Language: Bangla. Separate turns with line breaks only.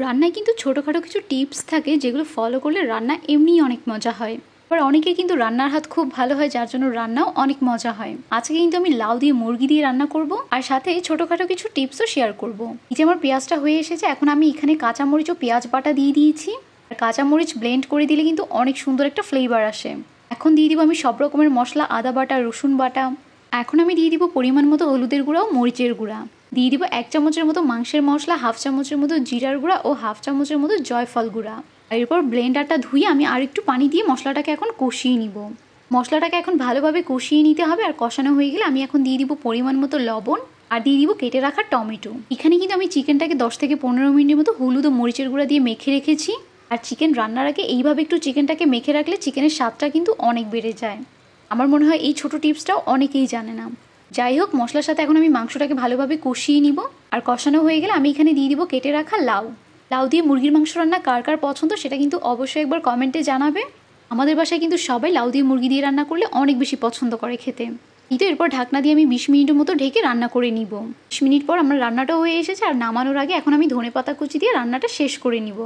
রান্নায় কিন্তু ছোটোখাটো কিছু টিপস থাকে যেগুলো ফলো করলে রান্না এমনিই অনেক মজা হয়। আবার অনেকের কিন্তু রান্নার হাত খুব ভালো হয়, যার জন্য রান্নাও অনেক মজা হয়। আজকে কিন্তু আমি লাউ দিয়ে মুরগি দিয়ে রান্না করব, আর সাথে ছোটোখাটো কিছু টিপসও শেয়ার করব। এই যে আমার পেঁয়াজটা হয়ে এসেছে, এখন আমি এখানে কাঁচামরিচ ও পেঁয়াজ বাটা দিয়ে দিয়েছি। আর কাঁচামরিচ ব্লেন্ড করে দিলে কিন্তু অনেক সুন্দর একটা ফ্লেভার আসে। এখন দিয়ে দিব আমি সব রকমের মশলা, আদা বাটা, রসুন বাটা। এখন আমি দিয়ে দিব পরিমাণ মতো হলুদের গুঁড়া ও মরিচের গুঁড়া। দিয়ে দিব 1 চামচের মতো মাংসের মশলা, 1/2 চামচের মতো জিরার গুঁড়া ও 1/2 চামচের মতো জয়ফল গুঁড়া। আর এরপর ব্লেন্ডারটা ধুয়ে আমি আর একটু পানি দিয়ে মশলাটাকে এখন কষিয়ে নিব। মশলাটাকে এখন ভালোভাবে কষিয়ে নিতে হবে। আর কষানো হয়ে গেলে আমি এখন দিয়ে দিব পরিমাণ মতো লবণ, আর দিয়ে দিব কেটে রাখা টমেটো। এখানে কিন্তু আমি চিকেনটাকে 10 থেকে 15 মিনিটের মতো হলুদ ও মরিচের গুঁড়া দিয়ে মেখে রেখেছি। আর চিকেন রান্নার আগে এইভাবে একটু চিকেনটাকে মেখে রাখলে চিকেনের স্বাদটা কিন্তু অনেক বেড়ে যায়। আমার মনে হয় এই ছোটো টিপসটাও অনেকেই জানে না। যাই হোক, মশলার সাথে এখন আমি মাংসটাকে ভালোভাবে কষিয়ে নিব। আর কষানো হয়ে গেলে আমি এখানে দিয়ে দিব কেটে রাখা লাউ। লাউ দিয়ে মুরগির মাংস রান্না কার কার পছন্দ সেটা কিন্তু অবশ্যই একবার কমেন্টে জানাবে। আমাদের বাসায় কিন্তু সবাই লাউ দিয়ে মুরগি দিয়ে রান্না করলে অনেক বেশি পছন্দ করে খেতে। কিন্তু এরপর ঢাকনা দিয়ে আমি 20 মিনিটের মতো ঢেকে রান্না করে নিব। 20 মিনিট পর আমার রান্নাটাও হয়ে এসেছে। আর নামানোর আগে এখন আমি ধনেপাতা কুচি দিয়ে রান্নাটা শেষ করে নিব।